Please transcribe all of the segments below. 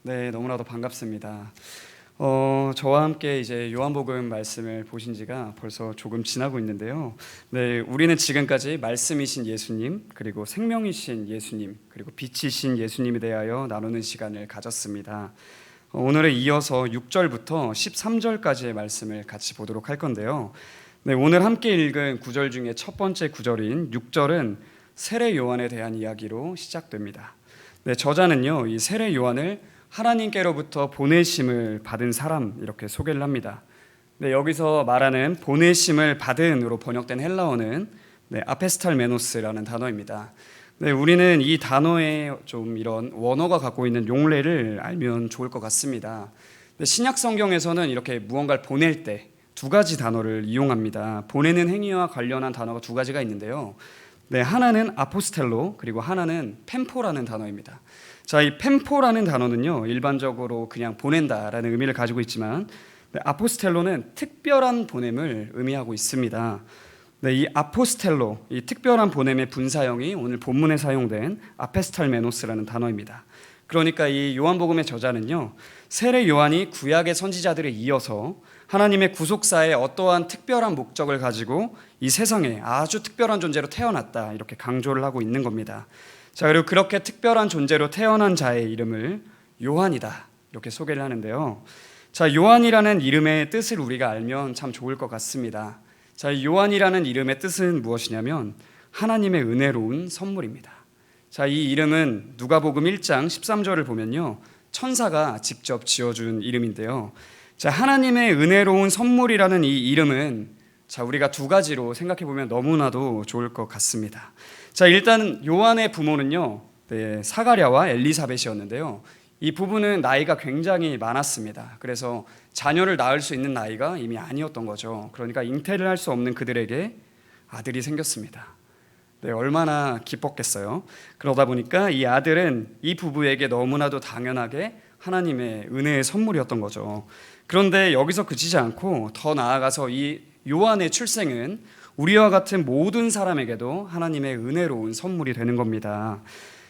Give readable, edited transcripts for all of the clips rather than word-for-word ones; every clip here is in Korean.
네, 너무나도 반갑습니다. 저와 함께 이제 요한복음 말씀을 보신 지가 벌써 조금 지나고 있는데요. 네, 우리는 지금까지 말씀이신 예수님, 그리고 생명이신 예수님, 그리고 빛이신 예수님에 대하여 나누는 시간을 가졌습니다. 오늘은 이어서 6절부터 13절까지의 말씀을 같이 보도록 할 건데요. 네, 오늘 함께 읽은 구절 중에 첫 번째 구절인 6절은 세례 요한에 대한 이야기로 시작됩니다. 네, 저자는요, 이 세례 요한을 하나님께로부터 보내심을 받은 사람 이렇게 소개를 합니다. 네, 여기서 말하는 보내심을 받은으로 번역된 헬라어는 아페스탈메노스라는 단어입니다. 네, 우리는 이 단어의 좀 이런 원어가 갖고 있는 용례를 알면 좋을 것 같습니다. 신약 성경에서는 이렇게 무언가를 보낼 때 두 가지 단어를 이용합니다. 보내는 행위와 관련한 단어가 두 가지가 있는데요. 네, 하나는 아포스텔로, 그리고 하나는 펜포라는 단어입니다. 자, 이 펜포라는 단어는요, 일반적으로 그냥 보낸다라는 의미를 가지고 있지만, 아포스텔로는 특별한 보냄을 의미하고 있습니다. 네, 이 아포스텔로, 이 특별한 보냄의 분사형이 오늘 본문에 사용된 아페스탈메노스라는 단어입니다. 그러니까 이 요한복음의 저자는요, 세례 요한이 구약의 선지자들에 이어서 하나님의 구속사에 어떠한 특별한 목적을 가지고 이 세상에 아주 특별한 존재로 태어났다, 이렇게 강조를 하고 있는 겁니다. 자, 그리고 그렇게 특별한 존재로 태어난 자의 이름을 요한이다, 이렇게 소개를 하는데요. 자, 요한이라는 이름의 뜻을 우리가 알면 참 좋을 것 같습니다. 자, 이 요한이라는 이름의 뜻은 무엇이냐면 하나님의 은혜로운 선물입니다. 자, 이 이름은 누가복음 1장 13절을 보면요, 천사가 직접 지어준 이름인데요. 자, 하나님의 은혜로운 선물이라는 이 이름은 자, 우리가 두 가지로 생각해 보면 너무나도 좋을 것 같습니다. 자, 일단 요한의 부모는요, 사가랴와 엘리사벳이었는데요. 이 부부는 나이가 굉장히 많았습니다. 그래서 자녀를 낳을 수 있는 나이가 이미 아니었던 거죠. 그러니까 잉태를 할 수 없는 그들에게 아들이 생겼습니다. 네, 얼마나 기뻤겠어요. 그러다 보니까 이 아들은 이 부부에게 너무나도 당연하게 하나님의 은혜의 선물이었던 거죠. 그런데 여기서 그치지 않고 더 나아가서 이 요한의 출생은 우리와 같은 모든 사람에게도 하나님의 은혜로운 선물이 되는 겁니다.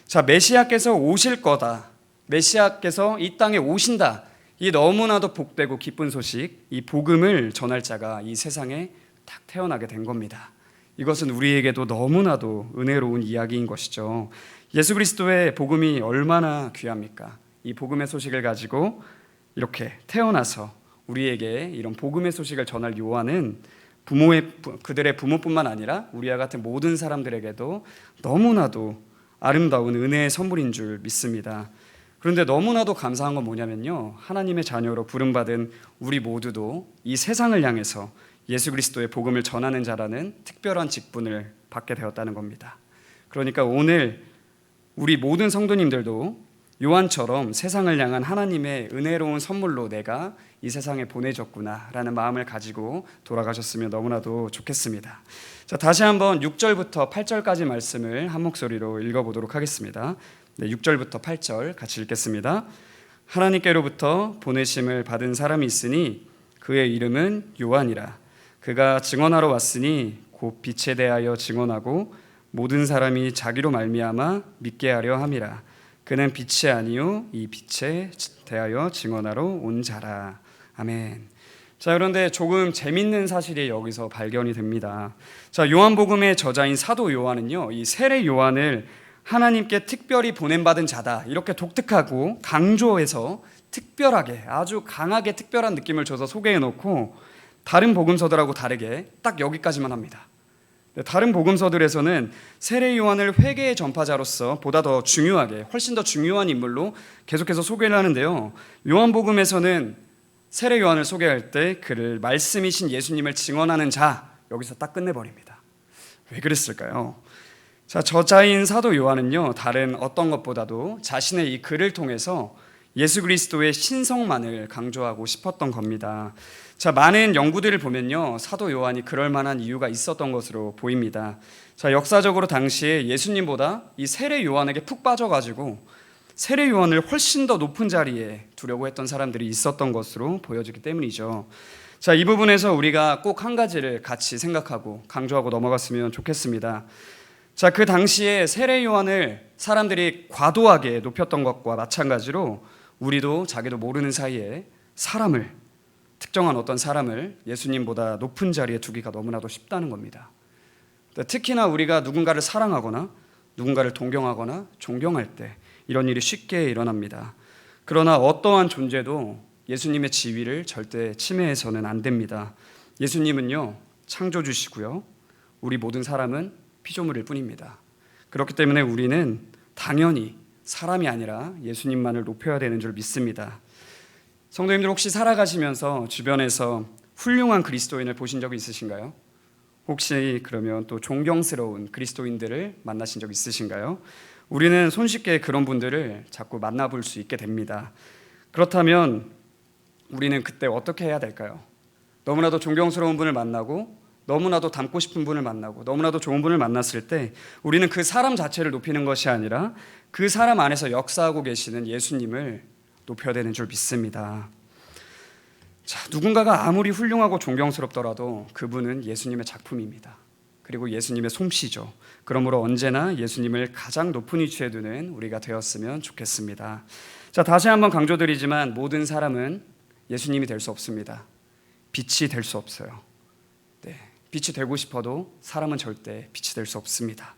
자, 메시아께서 오실 거다, 메시아께서 이 땅에 오신다, 이 너무나도 복되고 기쁜 소식, 이 복음을 전할 자가 이 세상에 딱 태어나게 된 겁니다. 이것은 우리에게도 너무나도 은혜로운 이야기인 것이죠. 예수 그리스도의 복음이 얼마나 귀합니까? 이 복음의 소식을 가지고 이렇게 태어나서 우리에게 이런 복음의 소식을 전할 요한은 그들의 부모뿐만 아니라 우리와 같은 모든 사람들에게도 너무나도 아름다운 은혜의 선물인 줄 믿습니다. 그런데 너무나도 감사한 건 뭐냐면요, 하나님의 자녀로 부름받은 우리 모두도 이 세상을 향해서 예수 그리스도의 복음을 전하는 자라는 특별한 직분을 받게 되었다는 겁니다. 그러니까 오늘 우리 모든 성도님들도 요한처럼 세상을 향한 하나님의 은혜로운 선물로 내가 이 세상에 보내졌구나 라는 마음을 가지고 돌아가셨으면 너무나도 좋겠습니다. 자, 다시 한번 6절부터 8절까지 말씀을 한 목소리로 읽어보도록 하겠습니다. 6절부터 8절 같이 읽겠습니다. 하나님께로부터 보내심을 받은 사람이 있으니 그의 이름은 요한이라. 그가 증언하러 왔으니 곧 빛에 대하여 증언하고 모든 사람이 자기로 말미암아 믿게 하려 함이라. 그는 빛이 아니요 이 빛에 대하여 증언하러 온 자라. 아멘. 자, 그런데 조금 재밌는 사실이 여기서 발견이 됩니다. 자, 요한복음의 저자인 사도 요한은요, 이 세례 요한을 하나님께 특별히 보냄받은 자다, 이렇게 독특하고 강조해서 특별하게, 아주 강하게 특별한 느낌을 줘서 소개해놓고 다른 복음서들하고 다르게 딱 여기까지만 합니다. 다른 복음서들에서는 세례 요한을 회개의 전파자로서 보다 더 중요하게, 훨씬 더 중요한 인물로 계속해서 소개를 하는데요, 요한복음에서는 세례 요한을 소개할 때 그를 말씀이신 예수님을 증언하는 자, 여기서 딱 끝내버립니다. 왜 그랬을까요? 자, 저자인 사도 요한은요, 다른 어떤 것보다도 자신의 이 글을 통해서 예수 그리스도의 신성만을 강조하고 싶었던 겁니다. 자, 많은 연구들을 보면요, 사도 요한이 그럴 만한 이유가 있었던 것으로 보입니다. 자, 역사적으로 당시에 예수님보다 이 세례 요한에게 푹 빠져가지고 세례 요한을 훨씬 더 높은 자리에 두려고 했던 사람들이 있었던 것으로 보여지기 때문이죠. 자, 이 부분에서 우리가 꼭 한 가지를 같이 생각하고 강조하고 넘어갔으면 좋겠습니다. 자, 그 당시에 세례 요한을 사람들이 과도하게 높였던 것과 마찬가지로 우리도 자기도 모르는 사이에 사람을, 특정한 어떤 사람을 예수님보다 높은 자리에 두기가 너무나도 쉽다는 겁니다. 특히나 우리가 누군가를 사랑하거나 누군가를 동경하거나 존경할 때 이런 일이 쉽게 일어납니다. 그러나 어떠한 존재도 예수님의 지위를 절대 침해해서는 안 됩니다. 예수님은요, 창조주시고요, 우리 모든 사람은 피조물일 뿐입니다. 그렇기 때문에 우리는 당연히 사람이 아니라 예수님만을 높여야 되는 줄 믿습니다. 성도님들, 혹시 살아가시면서 주변에서 훌륭한 그리스도인을 보신 적이 있으신가요? 혹시 그러면 또 존경스러운 그리스도인들을 만나신 적 있으신가요? 우리는 손쉽게 그런 분들을 자꾸 만나볼 수 있게 됩니다. 그렇다면 우리는 그때 어떻게 해야 될까요? 너무나도 존경스러운 분을 만나고 너무나도 닮고 싶은 분을 만나고 너무나도 좋은 분을 만났을 때 우리는 그 사람 자체를 높이는 것이 아니라 그 사람 안에서 역사하고 계시는 예수님을 높여야 되는 줄 믿습니다. 자, 누군가가 아무리 훌륭하고 존경스럽더라도 그분은 예수님의 작품입니다. 그리고 예수님의 솜씨죠. 그러므로 언제나 예수님을 가장 높은 위치에 두는 우리가 되었으면 좋겠습니다. 자, 다시 한번 강조드리지만 모든 사람은 예수님이 될 수 없습니다. 빛이 될 수 없어요. 네, 빛이 되고 싶어도 사람은 절대 빛이 될 수 없습니다.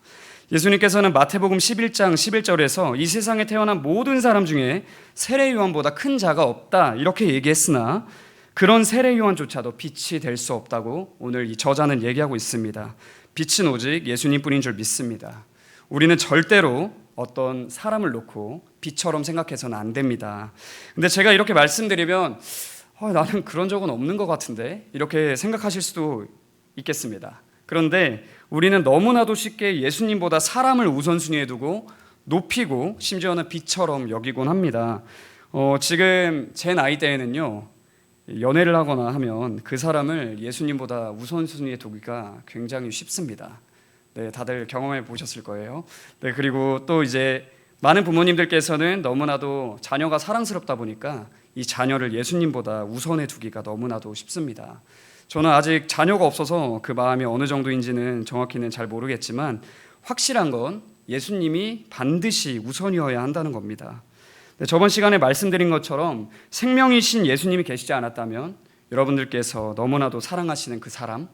예수님께서는 마태복음 11장 11절에서 이 세상에 태어난 모든 사람 중에 세례 요한보다 큰 자가 없다 이렇게 얘기했으나 그런 세례 요한조차도 빛이 될 수 없다고 오늘 이 저자는 얘기하고 있습니다. 빛은 오직 예수님뿐인 줄 믿습니다. 우리는 절대로 어떤 사람을 놓고 빛처럼 생각해서는 안 됩니다. 근데 제가 이렇게 말씀드리면 나는 그런 적은 없는 것 같은데 이렇게 생각하실 수도 있겠습니다. 그런데 우리는 너무나도 쉽게 예수님보다 사람을 우선순위에 두고 높이고 심지어는 빛처럼 여기곤 합니다. 지금 제 나이대에는요, 연애를 하거나 하면 그 사람을 예수님보다 우선순위에 두기가 굉장히 쉽습니다. 네, 다들 경험해 보셨을 거예요. 네, 그리고 또 이제 많은 부모님들께서는 너무나도 자녀가 사랑스럽다 보니까 이 자녀를 예수님보다 우선에 두기가 너무나도 쉽습니다. 저는 아직 자녀가 없어서 그 마음이 어느 정도인지는 정확히는 잘 모르겠지만 확실한 건 예수님이 반드시 우선이어야 한다는 겁니다. 저번 시간에 말씀드린 것처럼 생명이신 예수님이 계시지 않았다면 여러분들께서 너무나도 사랑하시는 그 사람,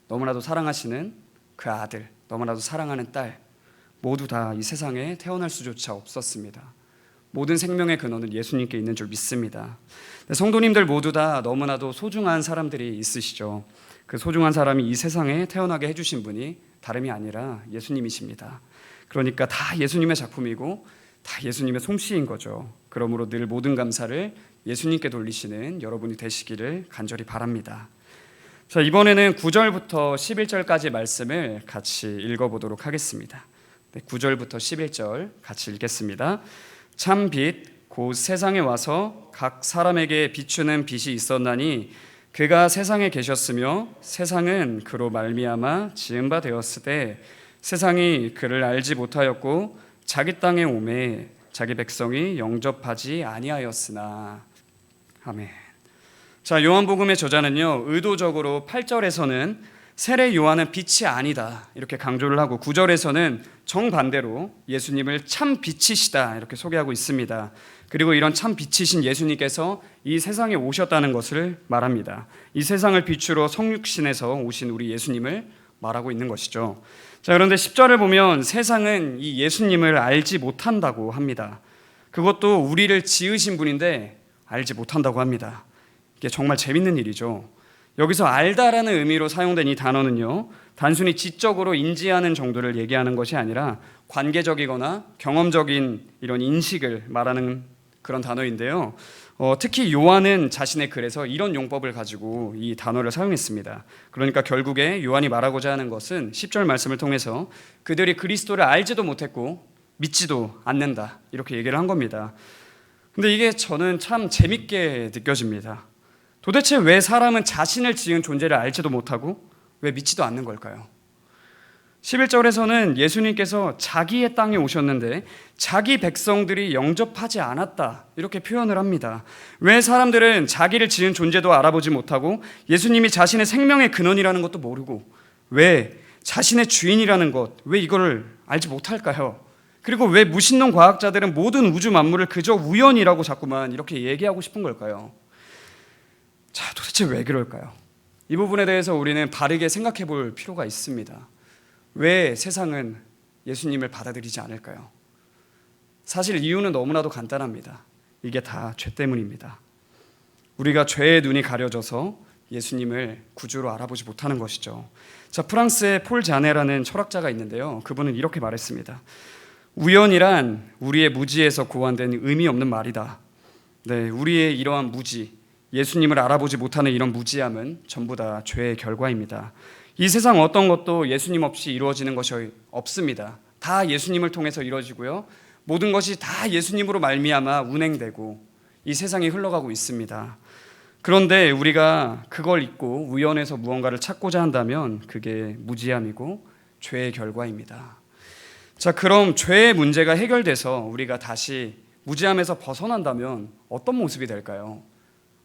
너무나도 사랑하시는 그 아들, 너무나도 사랑하는 딸 모두 다 이 세상에 태어날 수조차 없었습니다. 모든 생명의 근원은 예수님께 있는 줄 믿습니다. 성도님들 모두 다 너무나도 소중한 사람들이 있으시죠. 그 소중한 사람이 이 세상에 태어나게 해주신 분이 다름이 아니라 예수님이십니다. 그러니까 다 예수님의 작품이고 다 예수님의 솜씨인 거죠. 그러므로 늘 모든 감사를 예수님께 돌리시는 여러분이 되시기를 간절히 바랍니다. 자, 이번에는 9절부터 11절까지 말씀을 같이 읽어보도록 하겠습니다. 9절부터 11절 같이 읽겠습니다. 참 빛 곧 세상에 와서 각 사람에게 비추는 빛이 있었나니 그가 세상에 계셨으며 세상은 그로 말미암아 지은 바 되었으되 세상이 그를 알지 못하였고 자기 땅에 오매 자기 백성이 영접하지 아니하였으나. 아멘. 자, 요한복음의 저자는요, 의도적으로 8절에서는 세례 요한은 빛이 아니다 이렇게 강조를 하고 9절에서는 정반대로 예수님을 참 빛이시다 이렇게 소개하고 있습니다. 그리고 이런 참 빛이신 예수님께서 이 세상에 오셨다는 것을 말합니다. 이 세상을 비추러 성육신에서 오신 우리 예수님을 말하고 있는 것이죠. 자, 그런데 10절을 보면 세상은 이 예수님을 알지 못한다고 합니다. 그것도 우리를 지으신 분인데 알지 못한다고 합니다. 이게 정말 재밌는 일이죠. 여기서 알다라는 의미로 사용된 이 단어는요, 단순히 지적으로 인지하는 정도를 얘기하는 것이 아니라 관계적이거나 경험적인 이런 인식을 말하는 그런 단어인데요. 특히 요한은 자신의 글에서 이런 용법을 가지고 이 단어를 사용했습니다. 그러니까 결국에 요한이 말하고자 하는 것은 10절 말씀을 통해서 그들이 그리스도를 알지도 못했고 믿지도 않는다 이렇게 얘기를 한 겁니다. 근데 이게 저는 참 재밌게 느껴집니다. 도대체 왜 사람은 자신을 지은 존재를 알지도 못하고 왜 믿지도 않는 걸까요? 11절에서는 예수님께서 자기의 땅에 오셨는데 자기 백성들이 영접하지 않았다 이렇게 표현을 합니다. 왜 사람들은 자기를 지은 존재도 알아보지 못하고 예수님이 자신의 생명의 근원이라는 것도 모르고 왜 자신의 주인이라는 것, 왜 이걸 알지 못할까요? 그리고 왜 무신론 과학자들은 모든 우주 만물을 그저 우연이라고 자꾸만 이렇게 얘기하고 싶은 걸까요? 자, 도대체 왜 그럴까요? 이 부분에 대해서 우리는 바르게 생각해 볼 필요가 있습니다. 왜 세상은 예수님을 받아들이지 않을까요? 사실 이유는 너무나도 간단합니다. 이게 다 죄 때문입니다. 우리가 죄의 눈이 가려져서 예수님을 구주로 알아보지 못하는 것이죠. 자, 프랑스의 폴 자네라는 철학자가 있는데요. 그분은 이렇게 말했습니다. 우연이란 우리의 무지에서 고안된 의미 없는 말이다. 네, 우리의 이러한 무지, 예수님을 알아보지 못하는 이런 무지함은 전부 다 죄의 결과입니다. 이 세상 어떤 것도 예수님 없이 이루어지는 것이 없습니다. 다 예수님을 통해서 이루어지고요. 모든 것이 다 예수님으로 말미암아 운행되고 이 세상이 흘러가고 있습니다. 그런데 우리가 그걸 잊고 우연에서 무언가를 찾고자 한다면 그게 무지함이고 죄의 결과입니다. 자, 그럼 죄의 문제가 해결돼서 우리가 다시 무지함에서 벗어난다면 어떤 모습이 될까요?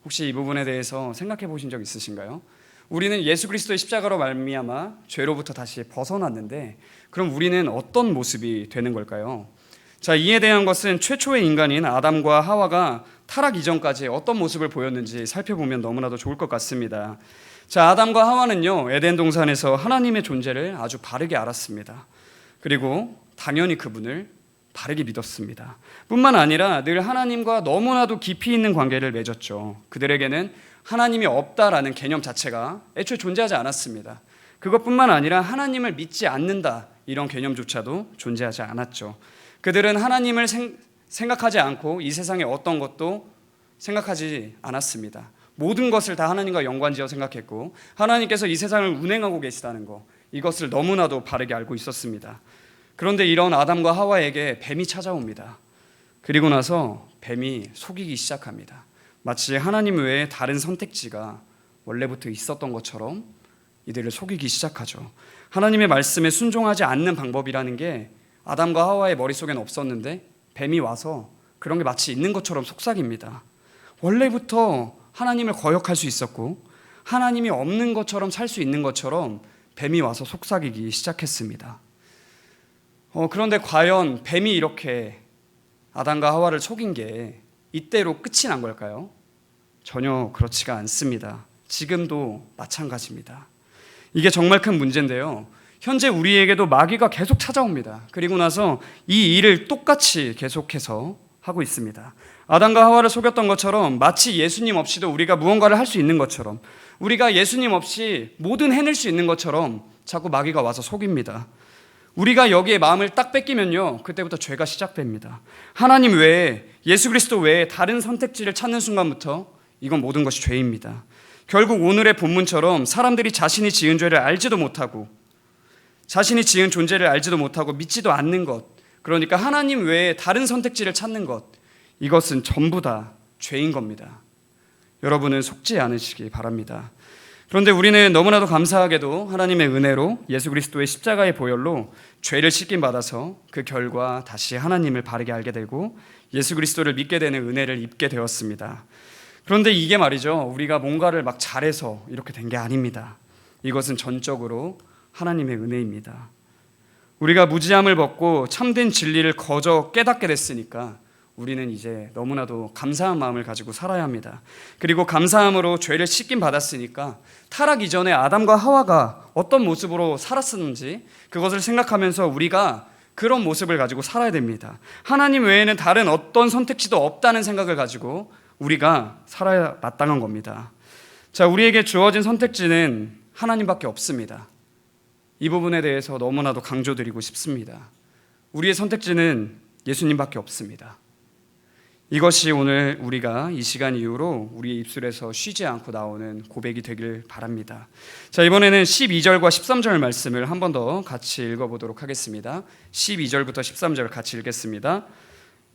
혹시 이 부분에 대해서 생각해 보신 적 있으신가요? 우리는 예수 그리스도의 십자가로 말미암아 죄로부터 다시 벗어났는데 그럼 우리는 어떤 모습이 되는 걸까요? 자, 이에 대한 것은 최초의 인간인 아담과 하와가 타락 이전까지 어떤 모습을 보였는지 살펴보면 너무나도 좋을 것 같습니다. 자, 아담과 하와는요, 에덴 동산에서 하나님의 존재를 아주 바르게 알았습니다. 그리고 당연히 그분을 바르게 믿었습니다. 뿐만 아니라 늘 하나님과 너무나도 깊이 있는 관계를 맺었죠. 그들에게는 하나님이 없다라는 개념 자체가 애초에 존재하지 않았습니다. 그것뿐만 아니라 하나님을 믿지 않는다 이런 개념조차도 존재하지 않았죠. 그들은 하나님을 생각하지 않고 이 세상의 어떤 것도 생각하지 않았습니다. 모든 것을 다 하나님과 연관지어 생각했고 하나님께서 이 세상을 운행하고 계시다는 것, 이것을 너무나도 바르게 알고 있었습니다. 그런데 이런 아담과 하와에게 뱀이 찾아옵니다. 그리고 나서 뱀이 속이기 시작합니다. 마치 하나님 외에 다른 선택지가 원래부터 있었던 것처럼 이들을 속이기 시작하죠. 하나님의 말씀에 순종하지 않는 방법이라는 게 아담과 하와의 머릿속에는 없었는데 뱀이 와서 그런 게 마치 있는 것처럼 속삭입니다. 원래부터 하나님을 거역할 수 있었고 하나님이 없는 것처럼 살 수 있는 것처럼 뱀이 와서 속삭이기 시작했습니다. 그런데 과연 뱀이 이렇게 아담과 하와를 속인 게 이때로 끝이 난 걸까요? 전혀 그렇지가 않습니다. 지금도 마찬가지입니다. 이게 정말 큰 문제인데요. 현재 우리에게도 마귀가 계속 찾아옵니다. 그리고 나서 이 일을 똑같이 계속해서 하고 있습니다. 아담과 하와를 속였던 것처럼 마치 예수님 없이도 우리가 무언가를 할 수 있는 것처럼 우리가 예수님 없이 뭐든 해낼 수 있는 것처럼 자꾸 마귀가 와서 속입니다. 우리가 여기에 마음을 딱 뺏기면요, 그때부터 죄가 시작됩니다. 하나님 외에, 예수 그리스도 외에 다른 선택지를 찾는 순간부터 이건 모든 것이 죄입니다. 결국 오늘의 본문처럼 사람들이 자신이 지은 죄를 알지도 못하고 자신이 지은 존재를 알지도 못하고 믿지도 않는 것, 그러니까 하나님 외에 다른 선택지를 찾는 것, 이것은 전부 다 죄인 겁니다. 여러분은 속지 않으시기 바랍니다. 그런데 우리는 너무나도 감사하게도 하나님의 은혜로 예수 그리스도의 십자가의 보혈로 죄를 씻김 받아서 그 결과 다시 하나님을 바르게 알게 되고 예수 그리스도를 믿게 되는 은혜를 입게 되었습니다. 그런데 이게 말이죠, 우리가 뭔가를 막 잘해서 이렇게 된 게 아닙니다. 이것은 전적으로 하나님의 은혜입니다. 우리가 무지함을 벗고 참된 진리를 거저 깨닫게 됐으니까 우리는 이제 너무나도 감사한 마음을 가지고 살아야 합니다. 그리고 감사함으로 죄를 씻김 받았으니까 타락 이전에 아담과 하와가 어떤 모습으로 살았었는지 그것을 생각하면서 우리가 그런 모습을 가지고 살아야 됩니다. 하나님 외에는 다른 어떤 선택지도 없다는 생각을 가지고 우리가 살아야 마땅한 겁니다. 자, 우리에게 주어진 선택지는 하나님밖에 없습니다. 이 부분에 대해서 너무나도 강조드리고 싶습니다. 우리의 선택지는 예수님밖에 없습니다. 이것이 오늘 우리가 이 시간 이후로 우리의 입술에서 쉬지 않고 나오는 고백이 되길 바랍니다. 자, 이번에는 12절과 13절 말씀을 한 번 더 같이 읽어보도록 하겠습니다. 12절부터 13절 같이 읽겠습니다.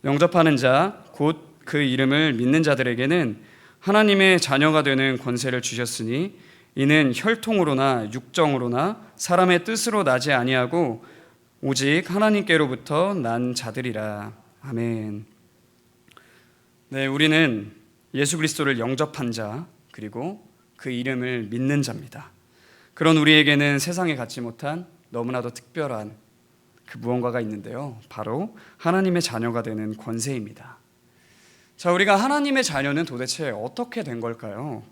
영접하는 자, 곧 그 이름을 믿는 자들에게는 하나님의 자녀가 되는 권세를 주셨으니 이는 혈통으로나 육정으로나 사람의 뜻으로 나지 아니하고 오직 하나님께로부터 난 자들이라. 아멘. 네, 우리는 예수 그리스도를 영접한 자, 그리고 그 이름을 믿는 자입니다. 그런 우리에게는 세상에 갖지 못한 너무나도 특별한 그 무언가가 있는데요. 바로 하나님의 자녀가 되는 권세입니다. 자, 우리가 하나님의 자녀는 도대체 어떻게 된 걸까요?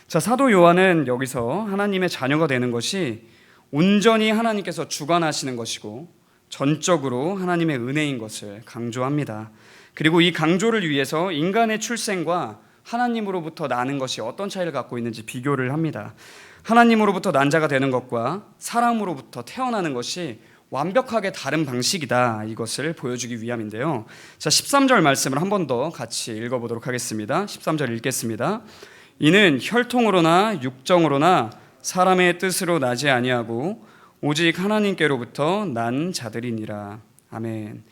자, 사도 요한은 여기서 하나님의 자녀가 되는 것이 온전히 하나님께서 주관하시는 것이고 전적으로 하나님의 은혜인 것을 강조합니다. 그리고 이 강조를 위해서 인간의 출생과 하나님으로부터 나는 것이 어떤 차이를 갖고 있는지 비교를 합니다. 하나님으로부터 난 자가 되는 것과 사람으로부터 태어나는 것이 완벽하게 다른 방식이다, 이것을 보여주기 위함인데요. 자, 13절 말씀을 한 번 더 같이 읽어보도록 하겠습니다. 13절 읽겠습니다. 이는 혈통으로나 육정으로나 사람의 뜻으로 나지 아니하고 오직 하나님께로부터 난 자들이니라. 아멘.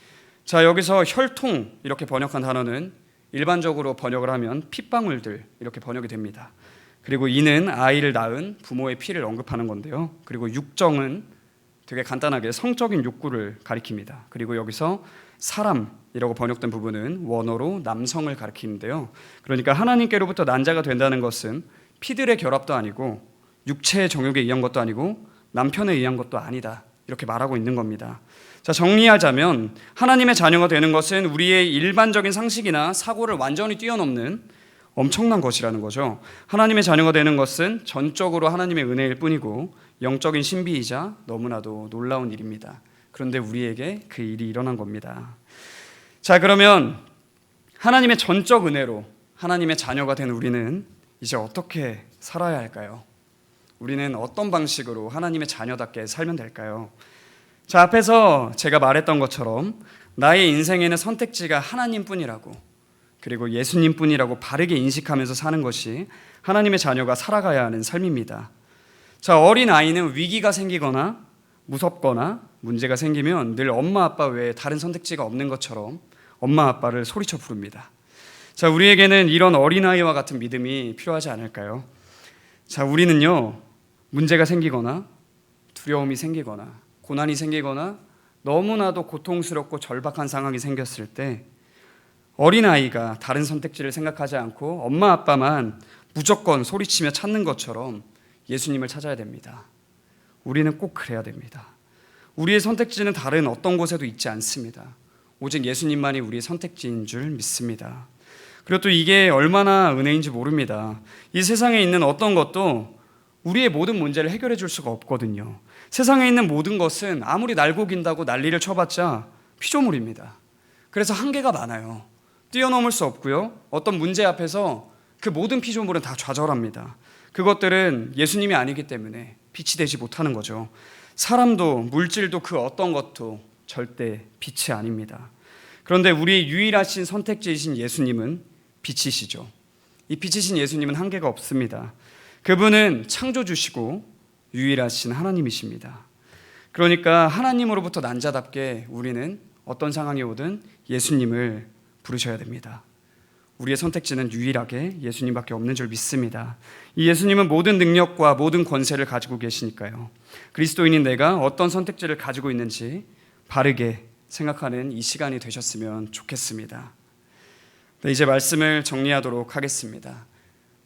자, 여기서 혈통 이렇게 번역한 단어는 일반적으로 번역을 하면 핏방울들 이렇게 번역이 됩니다. 그리고 이는 아이를 낳은 부모의 피를 언급하는 건데요. 그리고 육정은 되게 간단하게 성적인 욕구를 가리킵니다. 그리고 여기서 사람이라고 번역된 부분은 원어로 남성을 가리키는데요. 그러니까 하나님께로부터 난 자가 된다는 것은 피들의 결합도 아니고 육체의 정욕에 의한 것도 아니고 남편에 의한 것도 아니다, 이렇게 말하고 있는 겁니다. 자, 정리하자면 하나님의 자녀가 되는 것은 우리의 일반적인 상식이나 사고를 완전히 뛰어넘는 엄청난 것이라는 거죠. 하나님의 자녀가 되는 것은 전적으로 하나님의 은혜일 뿐이고 영적인 신비이자 너무나도 놀라운 일입니다. 그런데 우리에게 그 일이 일어난 겁니다. 자, 그러면 하나님의 전적 은혜로 하나님의 자녀가 된 우리는 이제 어떻게 살아야 할까요? 우리는 어떤 방식으로 하나님의 자녀답게 살면 될까요? 자, 앞에서 제가 말했던 것처럼 나의 인생에는 선택지가 하나님뿐이라고, 그리고 예수님뿐이라고 바르게 인식하면서 사는 것이 하나님의 자녀가 살아가야 하는 삶입니다. 자, 어린 아이는 위기가 생기거나 무섭거나 문제가 생기면 늘 엄마 아빠 외에 다른 선택지가 없는 것처럼 엄마 아빠를 소리쳐 부릅니다. 자, 우리에게는 이런 어린아이와 같은 믿음이 필요하지 않을까요? 자, 우리는요, 문제가 생기거나 두려움이 생기거나 고난이 생기거나 너무나도 고통스럽고 절박한 상황이 생겼을 때 어린아이가 다른 선택지를 생각하지 않고 엄마 아빠만 무조건 소리치며 찾는 것처럼 예수님을 찾아야 됩니다. 우리는 꼭 그래야 됩니다. 우리의 선택지는 다른 어떤 곳에도 있지 않습니다. 오직 예수님만이 우리의 선택지인 줄 믿습니다. 그리고 또 이게 얼마나 은혜인지 모릅니다. 이 세상에 있는 어떤 것도 우리의 모든 문제를 해결해 줄 수가 없거든요. 세상에 있는 모든 것은 아무리 날고긴다고 난리를 쳐봤자 피조물입니다. 그래서 한계가 많아요. 뛰어넘을 수 없고요. 어떤 문제 앞에서 그 모든 피조물은 다 좌절합니다. 그것들은 예수님이 아니기 때문에 빛이 되지 못하는 거죠. 사람도 물질도 그 어떤 것도 절대 빛이 아닙니다. 그런데 우리의 유일하신 선택지이신 예수님은 빛이시죠. 이 빛이신 예수님은 한계가 없습니다. 그분은 창조주시고 유일하신 하나님이십니다. 그러니까 하나님으로부터 난 자답게 우리는 어떤 상황이 오든 예수님을 부르셔야 됩니다. 우리의 선택지는 유일하게 예수님밖에 없는 줄 믿습니다. 이 예수님은 모든 능력과 모든 권세를 가지고 계시니까요. 그리스도인인 내가 어떤 선택지를 가지고 있는지 바르게 생각하는 이 시간이 되셨으면 좋겠습니다. 네, 이제 말씀을 정리하도록 하겠습니다.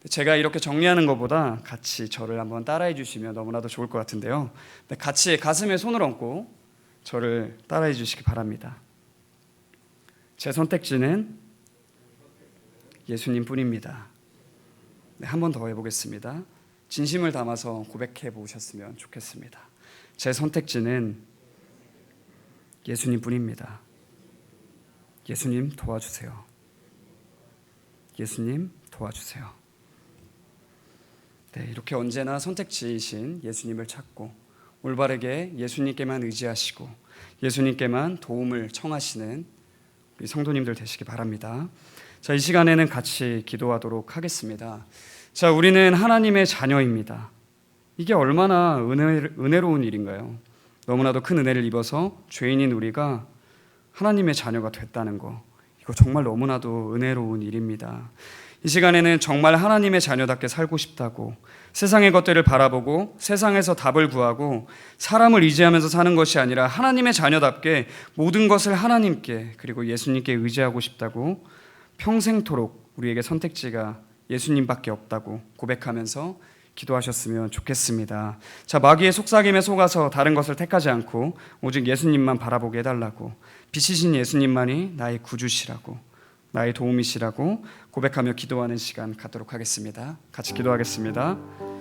제가 이렇게 정리하는 것보다 같이 저를 한번 따라해 주시면 너무나도 좋을 것 같은데요. 네, 같이 가슴에 손을 얹고 저를 따라해 주시기 바랍니다. 제 선택지는 예수님뿐입니다. 네, 한 번 더 해보겠습니다. 진심을 담아서 고백해 보셨으면 좋겠습니다. 제 선택지는 예수님뿐입니다. 예수님 도와주세요. 예수님 도와주세요. 네, 이렇게 언제나 선택지이신 예수님을 찾고 올바르게 예수님께만 의지하시고 예수님께만 도움을 청하시는 우리 성도님들 되시기 바랍니다. 자, 이 시간에는 같이 기도하도록 하겠습니다. 자, 우리는 하나님의 자녀입니다. 이게 얼마나 은혜로운 일인가요? 너무나도 큰 은혜를 입어서 죄인인 우리가 하나님의 자녀가 됐다는 거, 이거 정말 너무나도 은혜로운 일입니다. 이 시간에는 정말 하나님의 자녀답게 살고 싶다고 세상의 것들을 바라보고 세상에서 답을 구하고 사람을 의지하면서 사는 것이 아니라 하나님의 자녀답게 모든 것을 하나님께 그리고 예수님께 의지하고 싶다고 평생토록 우리에게 선택지가 예수님밖에 없다고 고백하면서 기도하셨으면 좋겠습니다. 자, 마귀의 속삭임에 속아서 다른 것을 택하지 않고 오직 예수님만 바라보게 해달라고, 빛이신 예수님만이 나의 구주시라고, 나의 도움이시라고 고백하며 기도하는 시간 갖도록 하겠습니다. 같이 기도하겠습니다.